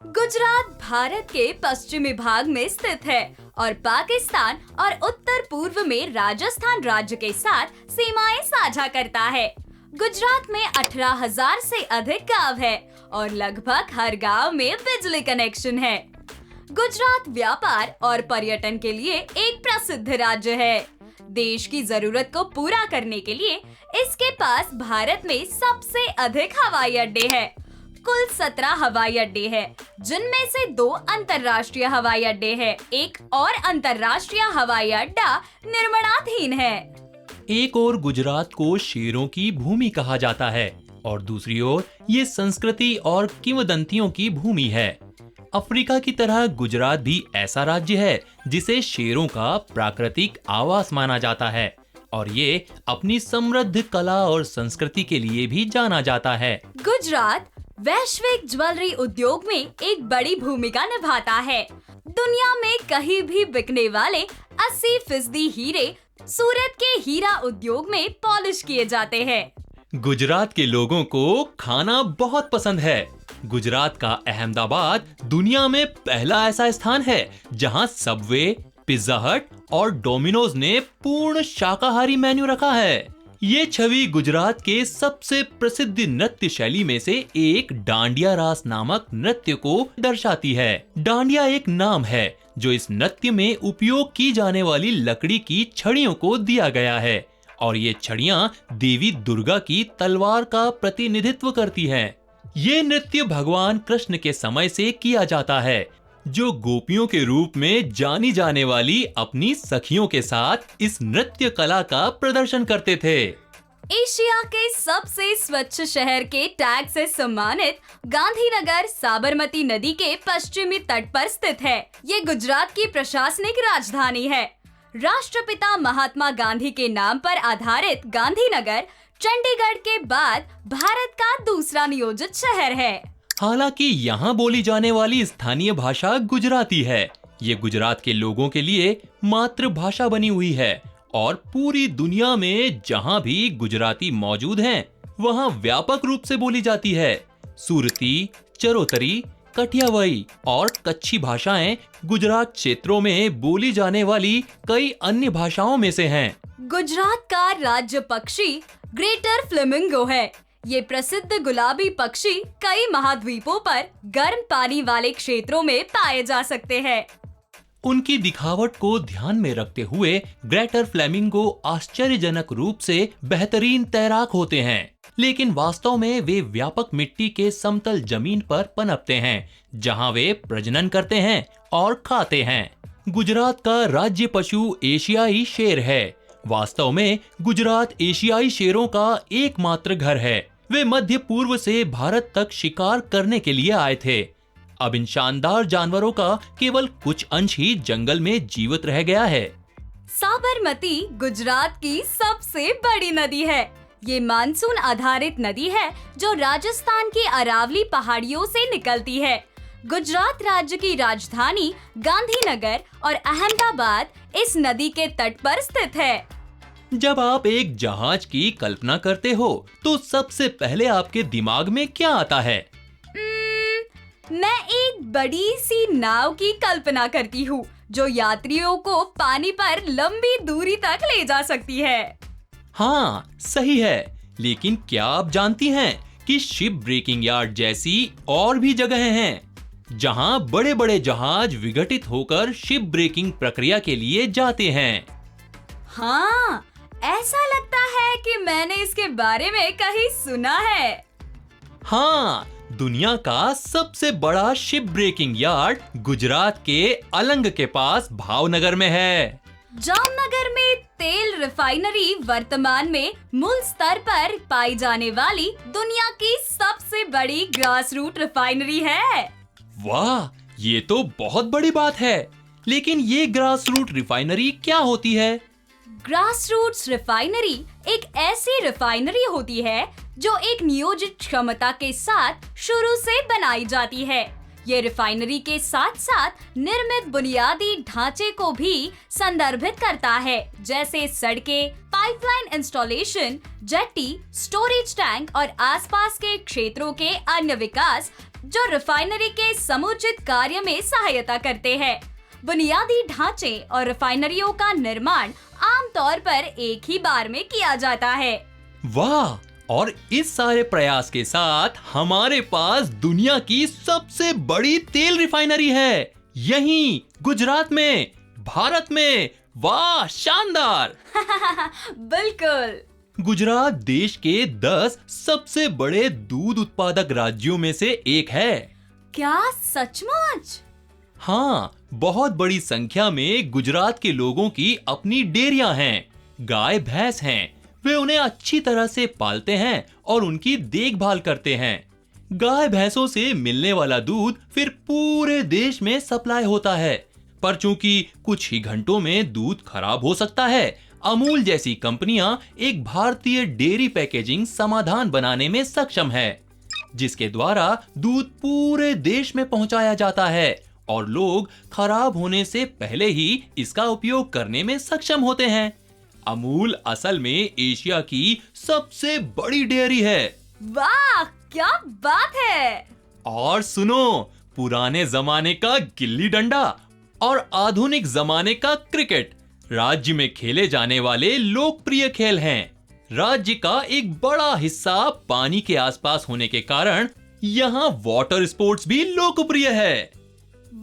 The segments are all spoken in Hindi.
गुजरात भारत के पश्चिमी भाग में स्थित है और पाकिस्तान और उत्तर पूर्व में राजस्थान राज्य के साथ सीमाएं साझा करता है। गुजरात में 18,000 से अधिक गांव है और लगभग हर गांव में बिजली कनेक्शन है। गुजरात व्यापार और पर्यटन के लिए एक प्रसिद्ध राज्य है। देश की जरूरत को पूरा करने के लिए इसके पास भारत में सबसे अधिक हवाई अड्डे हैं। कुल 17 हवाई अड्डे हैं, जिनमें से 2 अंतर्राष्ट्रीय हवाई अड्डे हैं। एक और अंतर्राष्ट्रीय हवाई अड्डा निर्माणाधीन है। एक ओर गुजरात को शेरों की भूमि कहा जाता है और दूसरी ओर ये संस्कृति और किंवदंतियों की भूमि है। अफ्रीका की तरह गुजरात भी ऐसा राज्य है जिसे शेरों का प्राकृतिक आवास माना जाता है और ये अपनी समृद्ध कला और संस्कृति के लिए भी जाना जाता है। गुजरात वैश्विक ज्वेलरी उद्योग में एक बड़ी भूमिका निभाता है। दुनिया में कहीं भी बिकने वाले 80% हीरे सूरत के हीरा उद्योग में पॉलिश किए जाते हैं। गुजरात के लोगों को खाना बहुत पसंद है। गुजरात का अहमदाबाद दुनिया में पहला ऐसा स्थान है जहां सबवे, पिज्जा हट और डोमिनोज ने पूर्ण शाकाहारी मेन्यू रखा है। ये छवि गुजरात के सबसे प्रसिद्ध नृत्य शैली में से एक डांडिया रास नामक नृत्य को दर्शाती है। डांडिया एक नाम है जो इस नृत्य में उपयोग की जाने वाली लकड़ी की छड़ियों को दिया गया है और ये छड़ियां देवी दुर्गा की तलवार का प्रतिनिधित्व करती हैं। ये नृत्य भगवान कृष्ण के समय से किया जाता है, जो गोपियों के रूप में जानी जाने वाली अपनी सखियों के साथ इस नृत्य कला का प्रदर्शन करते थे। एशिया के सबसे स्वच्छ शहर के टैग से सम्मानित गांधीनगर साबरमती नदी के पश्चिमी तट पर स्थित है। ये गुजरात की प्रशासनिक राजधानी है। राष्ट्रपिता महात्मा गांधी के नाम पर आधारित गांधीनगर चंडीगढ़ के बाद भारत का दूसरा नियोजित शहर है। हालांकि यहाँ बोली जाने वाली स्थानीय भाषा गुजराती है। ये गुजरात के लोगों के लिए मातृभाषा बनी हुई है और पूरी दुनिया में जहाँ भी गुजराती मौजूद हैं, वहाँ व्यापक रूप से बोली जाती है। सूरती, चरोतरी, कठियावाई और कच्छी भाषाएं गुजरात क्षेत्रों में बोली जाने वाली कई अन्य भाषाओं में से हैं। गुजरात का राज्य पक्षी ग्रेटर फ्लेमिंगो है। ये प्रसिद्ध गुलाबी पक्षी कई महाद्वीपों पर गर्म पानी वाले क्षेत्रों में पाए जा सकते हैं। उनकी दिखावट को ध्यान में रखते हुए ग्रेटर फ्लेमिंगो आश्चर्यजनक रूप से बेहतरीन तैराक होते हैं, लेकिन वास्तव में वे व्यापक मिट्टी के समतल जमीन पर पनपते हैं, जहां वे प्रजनन करते हैं और खाते हैं। गुजरात का राज्य पशु एशियाई शेर है। वास्तव में गुजरात एशियाई शेरों का एकमात्र घर है। वे मध्य पूर्व से भारत तक शिकार करने के लिए आए थे। अब इन शानदार जानवरों का केवल कुछ अंश ही जंगल में जीवित रह गया है। साबरमती गुजरात की सबसे बड़ी नदी है। ये मानसून आधारित नदी है जो राजस्थान की अरावली पहाड़ियों से निकलती है। गुजरात राज्य की राजधानी गांधीनगर और अहमदाबाद इस नदी के तट पर स्थित है। जब आप एक जहाज की कल्पना करते हो तो सबसे पहले आपके दिमाग में क्या आता है? मैं एक बड़ी सी नाव की कल्पना करती हूँ जो यात्रियों को पानी पर लंबी दूरी तक ले जा सकती है। हाँ, सही है। लेकिन क्या आप जानती हैं कि शिप ब्रेकिंग यार्ड जैसी और भी जगहें हैं जहां बड़े बड़े जहाज विघटित होकर शिप ब्रेकिंग प्रक्रिया के लिए जाते हैं? हाँ, ऐसा लगता है कि मैंने इसके बारे में कहीं सुना है। हाँ, दुनिया का सबसे बड़ा शिप ब्रेकिंग यार्ड गुजरात के अलंग के पास भावनगर में है। जामनगर में तेल रिफाइनरी वर्तमान में मूल स्तर पर पाई जाने वाली दुनिया की सबसे बड़ी ग्रास रूट रिफाइनरी है। वाह, ये तो बहुत बड़ी बात है। लेकिन ये ग्रास रूट रिफाइनरी क्या होती है? ग्रास रूट्स रिफाइनरी एक ऐसी रिफाइनरी होती है जो एक नियोजित क्षमता के साथ शुरू से बनाई जाती है। ये रिफाइनरी के साथ साथ निर्मित बुनियादी ढांचे को भी संदर्भित करता है, जैसे सड़कें, pipeline installation, jetty, storage tank और आसपास के क्षेत्रों के अन्य विकास जो रिफाइनरी के समुचित कार्य में सहायता करते हैं। बुनियादी ढांचे और रिफाइनरियों का निर्माण आमतौर पर एक ही बार में किया जाता है। वाह! और इस सारे प्रयास के साथ हमारे पास दुनिया की सबसे बड़ी तेल रिफाइनरी है, यहीं गुजरात में, भारत में। वाह, शानदार! बिल्कुल। गुजरात देश के 10 सबसे बड़े दूध उत्पादक राज्यों में से एक है। क्या सचमुच? हाँ, बहुत बड़ी संख्या में गुजरात के लोगों की अपनी डेयरियां हैं, गाय भैंस हैं। वे उन्हें अच्छी तरह से पालते हैं और उनकी देखभाल करते हैं। गाय भैंसों से मिलने वाला दूध फिर पूरे देश में सप्लाई होता है, पर चूंकि कुछ ही घंटों में दूध खराब हो सकता है, अमूल जैसी कंपनियां एक भारतीय डेयरी पैकेजिंग समाधान बनाने में सक्षम है, जिसके द्वारा दूध पूरे देश में पहुंचाया जाता है और लोग खराब होने से पहले ही इसका उपयोग करने में सक्षम होते हैं। अमूल असल में एशिया की सबसे बड़ी डेयरी है। वाह, क्या बात है! और सुनो, पुराने जमाने का गिल्ली डंडा और आधुनिक जमाने का क्रिकेट राज्य में खेले जाने वाले लोकप्रिय खेल हैं। राज्य का एक बड़ा हिस्सा पानी के आसपास होने के कारण यहाँ वाटर स्पोर्ट्स भी लोकप्रिय है।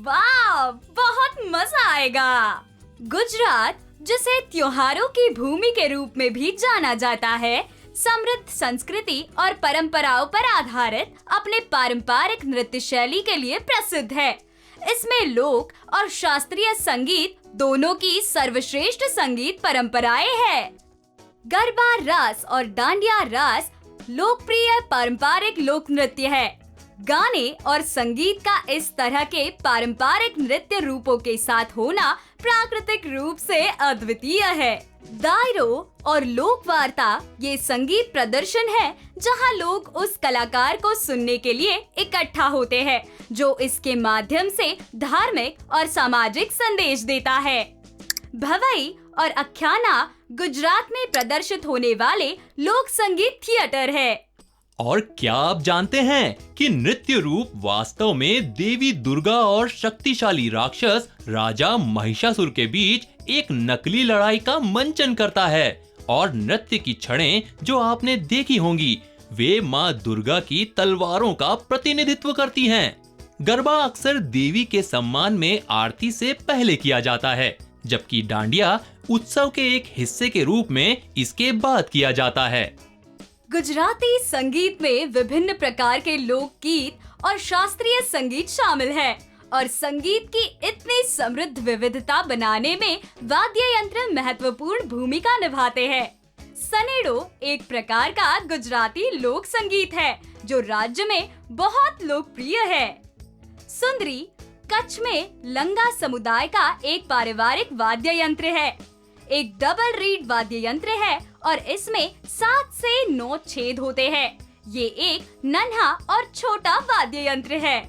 वाह, बहुत मजा आएगा। गुजरात, जिसे त्योहारों की भूमि के रूप में भी जाना जाता है, समृद्ध संस्कृति और परंपराओं पर आधारित अपने पारंपरिक नृत्य शैली के लिए प्रसिद्ध है। इसमें लोक और शास्त्रीय संगीत दोनों की सर्वश्रेष्ठ संगीत परंपराएं हैं। गरबा रास और डांडिया रास लोकप्रिय पारंपरिक लोक नृत्य है। गाने और संगीत का इस तरह के पारंपरिक नृत्य रूपों के साथ होना प्राकृतिक रूप से अद्वितीय है। दायरो और लोक वार्ता ये संगीत प्रदर्शन है जहां लोग उस कलाकार को सुनने के लिए इकट्ठा होते हैं, जो इसके माध्यम से धार्मिक और सामाजिक संदेश देता है। भवई और अख्याना गुजरात में प्रदर्शित होने वाले लोक संगीत थिएटर है। और क्या आप जानते हैं कि नृत्य रूप वास्तव में देवी दुर्गा और शक्तिशाली राक्षस राजा महिषासुर के बीच एक नकली लड़ाई का मंचन करता है, और नृत्य की छड़ें जो आपने देखी होंगी वे माँ दुर्गा की तलवारों का प्रतिनिधित्व करती हैं। गरबा अक्सर देवी के सम्मान में आरती से पहले किया जाता है, जबकि डांडिया उत्सव के एक हिस्से के रूप में इसके बाद किया जाता है। गुजराती संगीत में विभिन्न प्रकार के लोकगीत और शास्त्रीय संगीत शामिल है, और संगीत की इतनी समृद्ध विविधता बनाने में वाद्य यंत्र महत्वपूर्ण भूमिका निभाते हैं। सनेडो एक प्रकार का गुजराती लोक संगीत है जो राज्य में बहुत लोकप्रिय है। सुंदरी कच्छ में लंगा समुदाय का एक पारिवारिक वाद्य यंत्र है। एक डबल रीड वाद्य यंत्र है और इसमें 7 से 9 छेद होते हैं। ये एक नन्हा और छोटा वाद्य यंत्र है।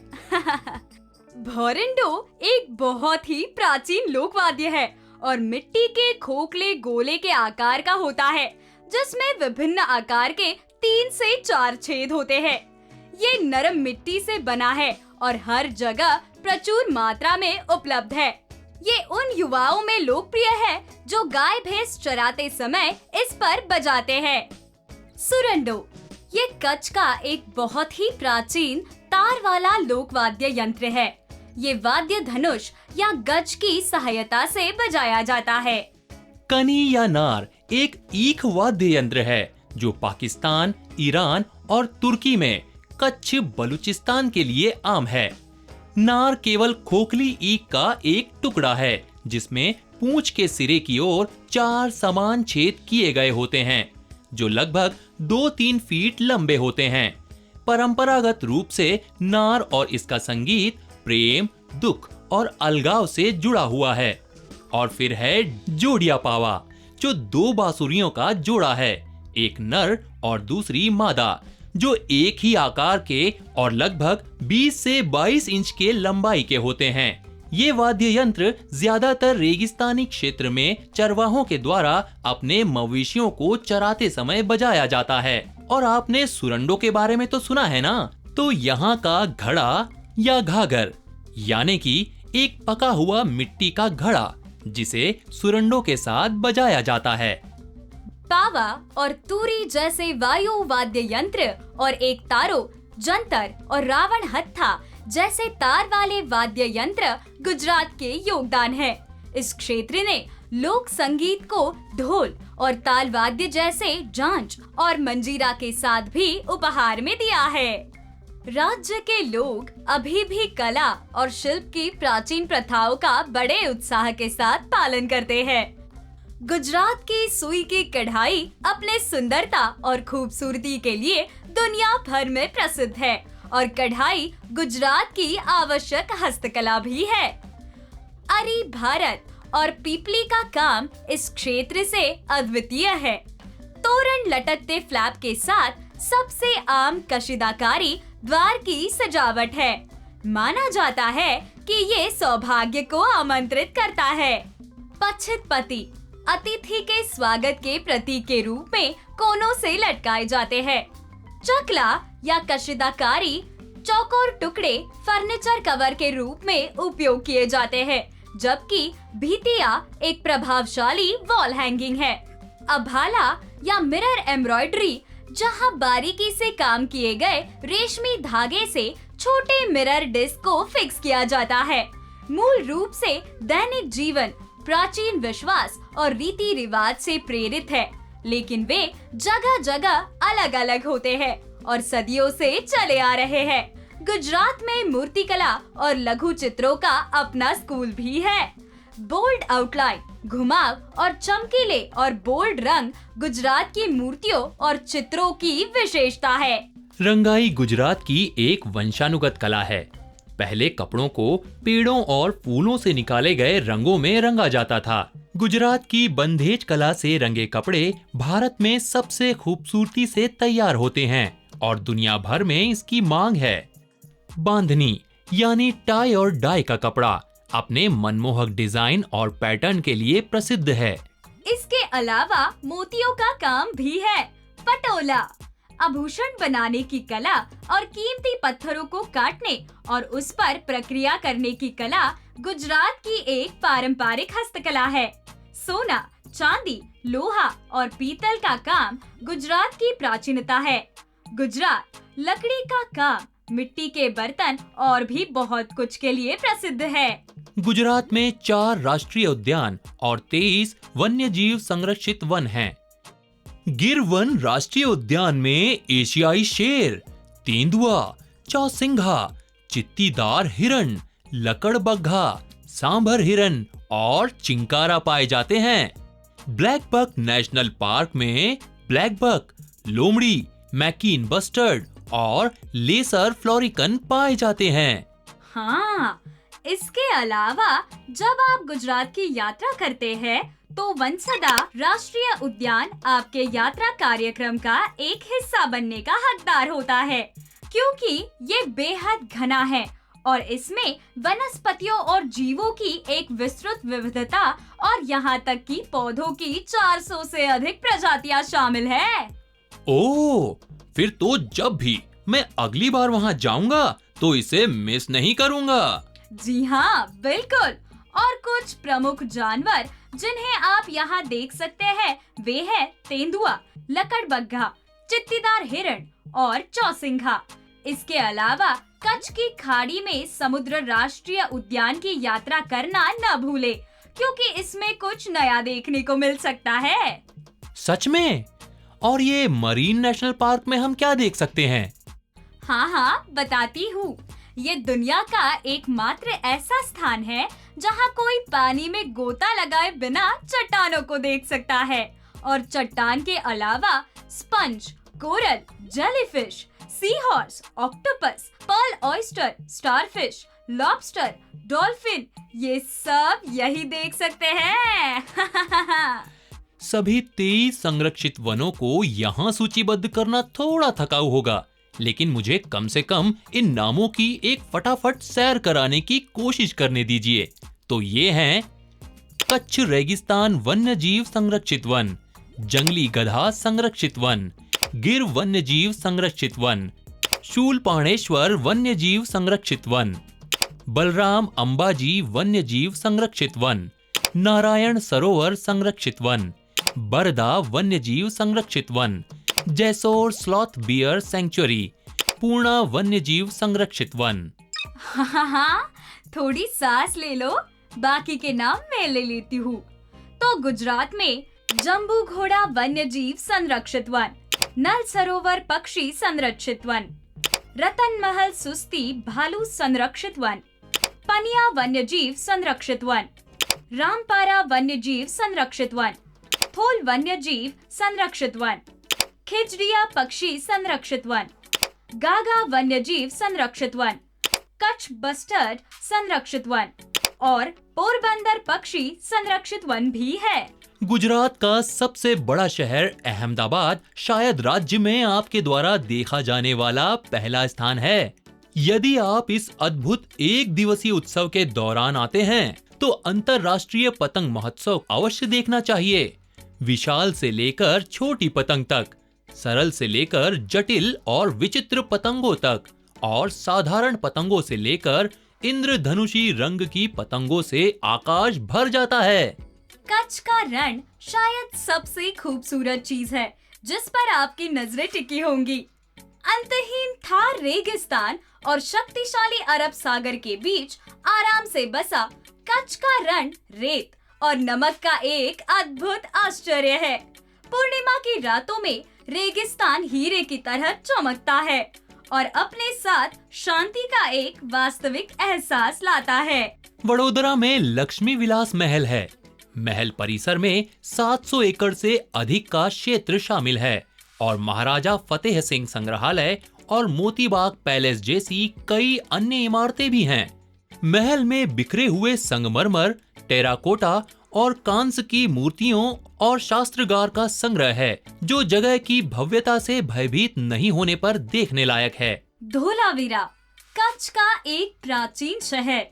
भोरिंडो एक बहुत ही प्राचीन लोक वाद्य है और मिट्टी के खोखले गोले के आकार का होता है, जिसमें विभिन्न आकार के 3 से 4 छेद होते हैं। ये नरम मिट्टी से बना है और हर जगह प्रचुर मात्रा में उपलब्ध है। ये उन युवाओं में लोकप्रिय है जो गाय भैंस चराते समय इस पर बजाते हैं। सुरंडो ये कच्छ का एक बहुत ही प्राचीन तार वाला लोक वाद्य यंत्र है। ये वाद्य धनुष या गज की सहायता से बजाया जाता है। कनी या नार एक ईख वाद्य यंत्र है जो पाकिस्तान, ईरान और तुर्की में कच्छ बलूचिस्तान के लिए आम है। नार केवल खोखली ईख का एक टुकड़ा है जिसमें पूंछ के सिरे की ओर 4 समान छेद किए गए होते हैं, जो लगभग 2-3 फीट लंबे होते हैं। परंपरागत रूप से नार और इसका संगीत प्रेम, दुख और अलगाव से जुड़ा हुआ है। और फिर है जोड़िया पावा, जो 2 बांसुरियों का जोड़ा है, एक नर और दूसरी मादा, जो एक ही आकार के और लगभग 20 से 22 इंच के लंबाई के होते हैं। ये वाद्य यंत्र ज्यादातर रेगिस्तानी क्षेत्र में चरवाहों के द्वारा अपने मवेशियों को चराते समय बजाया जाता है। और आपने सुरंडो के बारे में तो सुना है ना? तो यहाँ का घड़ा या घाघर यानी कि एक पका हुआ मिट्टी का घड़ा जिसे सुरंडों के साथ बजाया जाता है। पावा और तूरी जैसे वायु वाद्य यंत्र और एक तारो, जंतर और रावण हत्था जैसे तार वाले वाद्य यंत्र गुजरात के योगदान है। इस क्षेत्र ने लोक संगीत को ढोल और ताल वाद्य जैसे झांझ और मंजीरा के साथ भी उपहार में दिया है। राज्य के लोग अभी भी कला और शिल्प की प्राचीन प्रथाओं का बड़े उत्साह के साथ पालन करते हैं। गुजरात की सुई की कढ़ाई अपने सुंदरता और खूबसूरती के लिए दुनिया भर में प्रसिद्ध है और कढ़ाई गुजरात की आवश्यक हस्तकला भी है। अरी भारत और पीपली का काम इस क्षेत्र से अद्वितीय है। तोरण लटकते फ्लैप के साथ सबसे आम कशीदाकारी द्वार की सजावट है। माना जाता है कि ये सौभाग्य को आमंत्रित करता है। पछित पति अतिथि के स्वागत के प्रतीक के रूप में कोनों से लटकाए जाते हैं। चकला या कशीदाकारी चौकोर टुकड़े फर्नीचर कवर के रूप में उपयोग किए जाते हैं, जबकि भीतिया एक प्रभावशाली वॉल हैंगिंग है। अभाला या मिरर एम्ब्रॉयडरी जहां बारीकी से काम किए गए रेशमी धागे से छोटे मिरर डिस्क को फिक्स किया जाता है। मूल रूप से दैनिक जीवन, प्राचीन विश्वास और रीति रिवाज से प्रेरित है, लेकिन वे जगह जगह अलग अलग होते हैं और सदियों से चले आ रहे हैं। गुजरात में मूर्तिकला और लघु चित्रों का अपना स्कूल भी है। बोल्ड आउटलाइन, घुमाव और चमकीले और बोल्ड रंग गुजरात की मूर्तियों और चित्रों की विशेषता है। रंगाई गुजरात की एक वंशानुगत कला है। पहले कपड़ों को पेड़ों और फूलों से निकाले गए रंगों में रंगा जाता था। गुजरात की बंधेज कला से रंगे कपड़े भारत में सबसे खूबसूरती से तैयार होते हैं और दुनिया भर में इसकी मांग है। बांधनी यानी टाई और डाई का कपड़ा अपने मनमोहक डिजाइन और पैटर्न के लिए प्रसिद्ध है। इसके अलावा मोतियों का काम भी है। पटोला आभूषण बनाने की कला और कीमती पत्थरों को काटने और उस पर प्रक्रिया करने की कला गुजरात की एक पारंपरिक हस्तकला है। सोना, चांदी, लोहा और पीतल का काम गुजरात की प्राचीनता है। गुजरात लकड़ी का काम, मिट्टी के बर्तन और भी बहुत कुछ के लिए प्रसिद्ध है। गुजरात में 4 राष्ट्रीय उद्यान और 23 वन्य जीव संरक्षित वन हैं। गिर वन राष्ट्रीय उद्यान में एशियाई शेर, तेंदुआ, चौसिंघा, चित्तीदार हिरण, लकड़बग्घा, सांभर हिरण और चिंकारा पाए जाते हैं। ब्लैक बक नेशनल पार्क में ब्लैक बक, लोमड़ी, मैकीन बस्टर्ड और लेसर फ्लोरिकन पाए जाते हैं। हाँ, इसके अलावा जब आप गुजरात की यात्रा करते हैं तो वनसदा राष्ट्रीय उद्यान आपके यात्रा कार्यक्रम का एक हिस्सा बनने का हकदार होता है, क्योंकि ये बेहद घना है और इसमें वनस्पतियों और जीवों की एक विस्तृत विविधता और यहाँ तक कि पौधों की 400 से अधिक प्रजातियाँ शामिल है। ओह, फिर तो जब भी मैं अगली बार वहाँ जाऊंगा तो इसे मिस नहीं करूंगा। जी हाँ, बिल्कुल। और कुछ प्रमुख जानवर जिन्हें आप यहाँ देख सकते हैं वे हैं तेंदुआ, लकड़बग्घा, चित्तीदार हिरण और चौसिंघा। इसके अलावा कच्छ की खाड़ी में समुद्र राष्ट्रीय उद्यान की यात्रा करना न भूले, क्योंकि इसमें कुछ नया देखने को मिल सकता है। सच में? और ये मरीन नेशनल पार्क में हम क्या देख सकते हैं? हाँ, बताती हूँ। ये दुनिया का एकमात्र ऐसा स्थान है जहाँ कोई पानी में गोता लगाए बिना चट्टानों को देख सकता है और चट्टान के अलावा sponge, coral, jellyfish, sea horse, octopus, pearl oyster, starfish, lobster, dolphin, ये सब यही देख सकते हैं। सभी 23 संरक्षित वनों को यहाँ सूचीबद्ध करना थोड़ा थकाऊ होगा, लेकिन मुझे कम से कम इन नामों की एक फटाफट सैर कराने की कोशिश करने दीजिए। तो ये हैं कच्छ रेगिस्तान वन्य जीव संरक्षित वन, जंगली गधा संरक्षित वन, गिर वन्य जीव संरक्षित वन, शूलपाणेश्वर वन्यजीव संरक्षित वन, बलराम अंबाजी वन्यजीव संरक्षित वन, नारायण सरोवर संरक्षित वन, बरदा वन्यजीव संरक्षित वन, Jessore sloth bear sanctuary, Purna वन्यजीव संरक्षित वन। हाँ, थोड़ी सांस ले लो, बाकी के नाम मैं ले लेती हूँ। तो गुजरात में जम्बू घोड़ा वन्यजीव संरक्षित वन, नल सरोवर पक्षी संरक्षित वन, रतन महल सुस्ती भालू संरक्षित वन, पनिया वन्यजीव संरक्षित वन, रामपारा वन्यजीव संरक्षित वन, थोल वन्यजीव संरक्षित वन, खिजड़िया पक्षी संरक्षित वन, गागा वन्यजीव संरक्षित वन, कच्छ बस्टर्ड संरक्षित वन और पोरबंदर पक्षी संरक्षित वन भी है। गुजरात का सबसे बड़ा शहर अहमदाबाद शायद राज्य में आपके द्वारा देखा जाने वाला पहला स्थान है। यदि आप इस अद्भुत एक दिवसीय उत्सव के दौरान आते हैं तो अंतर्राष्ट्रीय पतंग महोत्सव अवश्य देखना चाहिए। विशाल से लेकर छोटी पतंग तक, सरल से लेकर जटिल और विचित्र पतंगों तक और साधारण पतंगों से लेकर इंद्रधनुषी रंग की पतंगों से आकाश भर जाता है। कच्छ का रण शायद सबसे खूबसूरत चीज है जिस पर आपकी नजरें टिकी होंगी। अंतहीन थार रेगिस्तान और शक्तिशाली अरब सागर के बीच आराम से बसा कच्छ का रण रेत और नमक का एक अद्भुत आश्चर्य है। पूर्णिमा की रातों में रेगिस्तान हीरे की तरह चमकता है और अपने साथ शांति का एक वास्तविक एहसास लाता है। वडोदरा में लक्ष्मी विलास महल है। महल परिसर में 700 एकड़ से अधिक का क्षेत्र शामिल है और महाराजा फतेह सिंह संग्रहालय और मोतीबाग पैलेस जैसी कई अन्य इमारतें भी हैं। महल में बिखरे हुए संगमरमर, टेराकोटा और कांस्य की मूर्तियों और शास्त्रागार का संग्रह है जो जगह की भव्यता से भयभीत नहीं होने पर देखने लायक है। धोलावीरा कच्छ का एक प्राचीन शहर।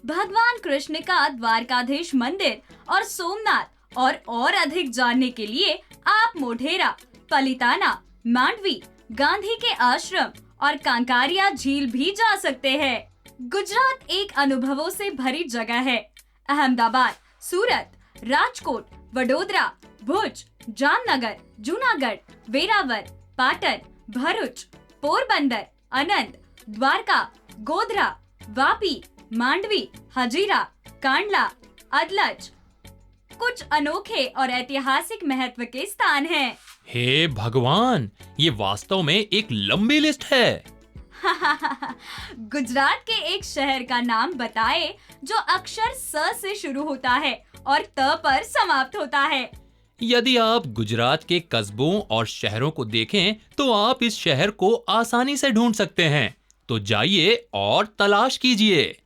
भगवान कृष्ण का द्वारकाधीश मंदिर और सोमनाथ और अधिक जानने के लिए आप मोढेरा, पलिताना, मांडवी, गांधी के आश्रम और कांकारिया झील भी जा सकते हैं। गुजरात एक अनुभवों से भरी जगह है। अहमदाबाद, सूरत, राजकोट, वडोदरा, भुज, जामनगर, जूनागढ़, वेरावल, पाटन, भरूच, पोरबंदर, अनंत, द्वारका, गोधरा, वापी, मांडवी, हजीरा, कांडला, अदलज कुछ अनोखे और ऐतिहासिक महत्व के स्थान हैं। हे भगवान, ये वास्तव में एक लंबी लिस्ट है। गुजरात के एक शहर का नाम बताए जो अक्षर स से शुरू होता है और त पर समाप्त होता है। यदि आप गुजरात के कस्बों और शहरों को देखें तो आप इस शहर को आसानी से ढूंढ सकते हैं। तो जाइए और तलाश कीजिए।